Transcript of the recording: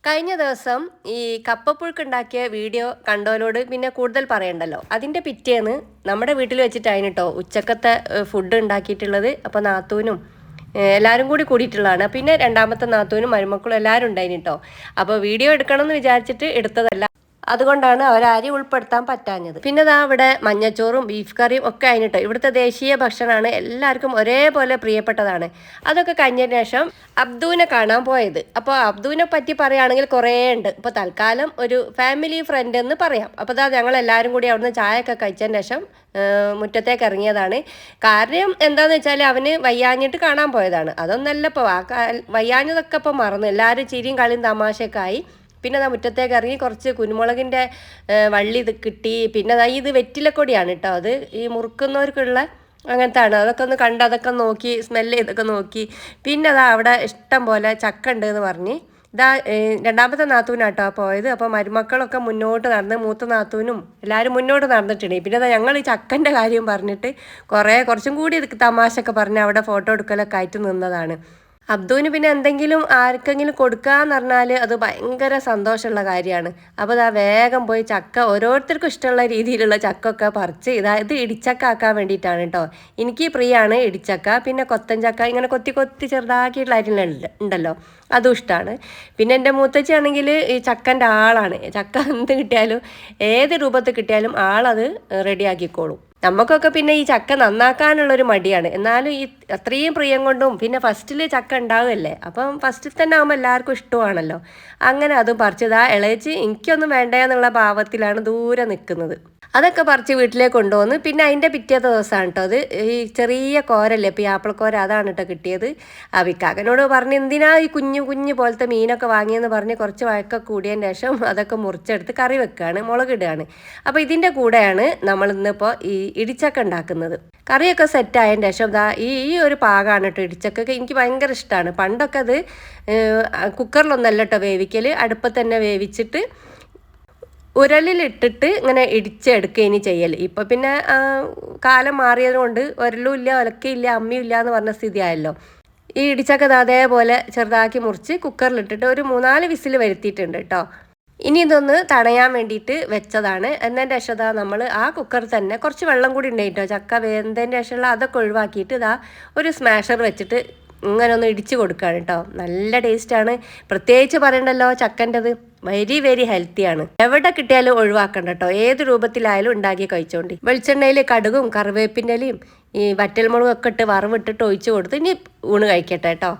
കഴിഞ്ഞ ദിവസം ഈ കപ്പപ്പുഴുക്കുണ്ടാക്കിയ വീഡിയോ കണ്ടോലോട് പിന്നെ കൂടുതൽ പറയണ്ടല്ലോ. അതിൻ്റെ പിറ്റേന്ന് നമ്മുടെ വീട്ടിൽ വെച്ചിട്ടായിരുന്നു കേട്ടോ ഉച്ചക്കത്തെ ഫുഡ് ഉണ്ടാക്കിയിട്ടുള്ളത്. അപ്പോൾ നാത്തൂനും എല്ലാവരും കൂടിയിട്ടുള്ളതാണ്. പിന്നെ രണ്ടാമത്തെ നാത്തൂനും മരുമക്കളും എല്ലാവരും ഉണ്ടായിരുന്നു കേട്ടോ. അപ്പോൾ വീഡിയോ എടുക്കണമെന്ന് വിചാരിച്ചിട്ട് എടുത്തതല്ല, അതുകൊണ്ടാണ് അവരാരും ഉൾപ്പെടുത്താൻ പറ്റാഞ്ഞത്. പിന്നെ ദാ ഇവിടെ മഞ്ഞച്ചോറും ബീഫ് കറിയും ഒക്കെ ആയിട്ടോ. ഇവിടുത്തെ ദേശീയ ഭക്ഷണമാണ്, എല്ലാവർക്കും ഒരേപോലെ പ്രിയപ്പെട്ടതാണ്. അതൊക്കെ കഴിഞ്ഞതിന് ശേഷം അബ്ദുവിനെ കാണാൻ പോയത്. അപ്പോൾ അബ്ദുവിനെ പറ്റി പറയുകയാണെങ്കിൽ കുറേ ഉണ്ട്. ഇപ്പോൾ തൽക്കാലം ഒരു ഫാമിലി ഫ്രണ്ട് എന്ന് പറയാം. അപ്പോൾ ദാ ഞങ്ങൾ എല്ലാവരും കൂടി അവിടുന്ന് ചായയൊക്കെ കഴിച്ചതിന് ശേഷം മുറ്റത്തേക്ക് ഇറങ്ങിയതാണ്. കാരണം എന്താണെന്ന് വെച്ചാൽ അവന് വയ്യാഞ്ഞിട്ട് കാണാൻ പോയതാണ്. അതൊന്നല്ല, ഇപ്പോൾ വയ്യാഞ്ഞതൊക്കെ ഇപ്പോൾ മറന്നു. എല്ലാവരും ചിരിയും കളിയും തമാശയൊക്കെ ആയി. പിന്നെ അതാ മുറ്റത്തേക്ക് ഇറങ്ങി കുറച്ച് കുരുമുളകിൻ്റെ വള്ളി ഇത് കിട്ടി. പിന്നെ അതാ ഇത് വെറ്റിലക്കൊടിയാണ് കേട്ടോ. അത് ഈ മുറുക്കുന്നവർക്കുള്ള അങ്ങനത്തെ ആണ്. അതൊക്കെ ഒന്ന് കണ്ട് അതൊക്കെ നോക്കി സ്മെല്ല് ചെയ്തൊക്കെ നോക്കി. പിന്നെ അതാ അവിടെ ഇഷ്ടം പോലെ ചക്ക ഉണ്ട് എന്ന് പറഞ്ഞ് ഇതാ രണ്ടാമത്തെ നാത്തൂനാട്ടോ പോയത്. അപ്പോൾ മരുമക്കളൊക്കെ മുന്നോട്ട് നടന്ന്, മൂത്ത നാത്തൂനും എല്ലാവരും മുന്നോട്ട് നടന്നിട്ടുണ്ട്. പിന്നെ അതാ ഞങ്ങൾ ഈ ചക്കൻ്റെ കാര്യം പറഞ്ഞിട്ട് കുറച്ചും കൂടി തമാശയൊക്കെ പറഞ്ഞ് അവിടെ ഫോട്ടോ എടുക്കലൊക്കെ ആയിട്ട് നിന്നതാണ്. അബ്ദുവിന് പിന്നെ എന്തെങ്കിലും ആർക്കെങ്കിലും കൊടുക്കാന്ന് പറഞ്ഞാൽ അത് ഭയങ്കര സന്തോഷമുള്ള കാര്യമാണ്. അപ്പോൾ ഇതാ വേഗം പോയി ചക്ക ഓരോരുത്തർക്കും ഇഷ്ടമുള്ള രീതിയിലുള്ള ചക്കൊക്കെ പറിച്ച് ഇത് ഇടിച്ചക്ക ആക്കാൻ വേണ്ടിയിട്ടാണ് കേട്ടോ. എനിക്ക് പ്രിയാണ് ഇടിച്ചക്ക. പിന്നെ കൊത്തൻ ചക്ക ഇങ്ങനെ കൊത്തി ചെറുതാക്കിയിട്ടുള്ള അരികളുണ്ട് ഉണ്ടല്ലോ, അതും ഇഷ്ടമാണ്. പിന്നെ എൻ്റെ മൂത്തച്ഛയാണെങ്കിൽ ഈ ചക്കൻ്റെ ആളാണ്. ചക്ക എന്ത് കിട്ടിയാലും ഏത് രൂപത്തിൽ കിട്ടിയാലും ആളത് റെഡിയാക്കിക്കോളും. നമുക്കൊക്കെ പിന്നെ ഈ ചക്ക നന്നാക്കാനുള്ളൊരു മടിയാണ്. എന്നാലും ഈ അത്രയും പ്രിയം കൊണ്ടും പിന്നെ ഫസ്റ്റിൽ ചക്ക ഉണ്ടാവുമല്ലേ, അപ്പം ഫസ്റ്റിൽ തന്നെ ആകുമ്പോൾ എല്ലാവർക്കും ഇഷ്ടമാണല്ലോ. അങ്ങനെ അതും പറിച്ചത് ആ ഇളയിച്ച് എനിക്കൊന്നും വേണ്ട എന്നുള്ള ഭാവത്തിലാണ് ദൂരെ നിൽക്കുന്നത്. അതൊക്കെ പറിച്ച് വീട്ടിലേക്ക് കൊണ്ടുവന്ന് പിന്നെ അതിൻ്റെ പിറ്റേത്തെ ദിവസമാണ് കേട്ടോ അത്. ഈ ചെറിയ കോരല്ലേ, ഇപ്പോൾ ഈ ആപ്പിളക്കോര, അതാണ് കേട്ടോ കിട്ടിയത്. ആ വിക്കാക്കനോട് പറഞ്ഞ് എന്തിനാ ഈ കുഞ്ഞു പോലത്തെ മീനൊക്കെ വാങ്ങിയെന്ന് പറഞ്ഞ് കുറച്ച് വഴക്കൊക്കെ കൂടിയതിന് ശേഷം അതൊക്കെ മുറിച്ചെടുത്ത് കറി വെക്കുകയാണ്, മുളകിടുകയാണ്. അപ്പോൾ ഇതിൻ്റെ കൂടെയാണ് നമ്മൾ ഇന്നിപ്പോൾ ഈ ഇടിച്ചക്ക ഉണ്ടാക്കുന്നത്. കറിയൊക്കെ സെറ്റായതിന് ശേഷം ഇതാ ഈ ഒരു പാകമാണ് കേട്ടോ ഇടിച്ചക്കൊക്കെ. എനിക്ക് ഭയങ്കര ഇഷ്ടമാണ്. പണ്ടൊക്കെ അത് കുക്കറിലൊന്നല്ല കേട്ടോ വേവിക്കൽ, അടുപ്പത്ത് തന്നെ വേവിച്ചിട്ട് ഉരലിലിട്ടിട്ട് ഇങ്ങനെ ഇടിച്ചെടുക്കുകയാണ് ചെയ്യൽ. ഇപ്പം പിന്നെ കാലം മാറിയത് കൊണ്ട് ഉരലും ഇല്ല, ഒലക്കയില്ല, അമ്മിയും ഇല്ല എന്ന് പറഞ്ഞ സ്ഥിതിയായല്ലോ. ഈ ഇടിച്ചക്ക അതേപോലെ ചെറുതാക്കി മുറിച്ച് കുക്കറിലിട്ടിട്ട് ഒരു 3-4 വിസിൽ വരുത്തിയിട്ടുണ്ട് കേട്ടോ. ഇനി ഇതൊന്ന് തണയാൻ വേണ്ടിയിട്ട് വെച്ചതാണ്. എന്നതിൻ്റെ ശേഷം നമ്മൾ ആ കുക്കറിൽ തന്നെ കുറച്ച് വെള്ളം കൂടി ഉണ്ടായിട്ടോ. ചക്ക വേന്തതിൻ്റെ ശേഷമുള്ള അതൊക്കെ ഒഴിവാക്കിയിട്ട് ഇതാ ഒരു സ്മാഷർ വെച്ചിട്ട് ഇങ്ങനെ ഒന്ന് ഇടിച്ച് കൊടുക്കുകയാണ് കേട്ടോ. നല്ല ടേസ്റ്റാണ്. പ്രത്യേകിച്ച് പറയണ്ടല്ലോ, ചക്കൻ്റെത് വെരി ഹെൽത്തിയാണ്. എവിടെ കിട്ടിയാലും ഒഴിവാക്കണ്ട കേട്ടോ. ഏത് രൂപത്തിലായാലും ഉണ്ടാക്കി കഴിച്ചോണ്ടി. വെളിച്ചെണ്ണയിൽ കടുകും കറിവേപ്പിൻ്റെ ഇലയും ഈ വറ്റൽമുളകും ഒക്കെ ഇട്ട് വറവിട്ടിട്ട് ഒഴിച്ച് കൊടുത്ത് ഇനി ഊണ് കഴിക്കട്ടെ കേട്ടോ.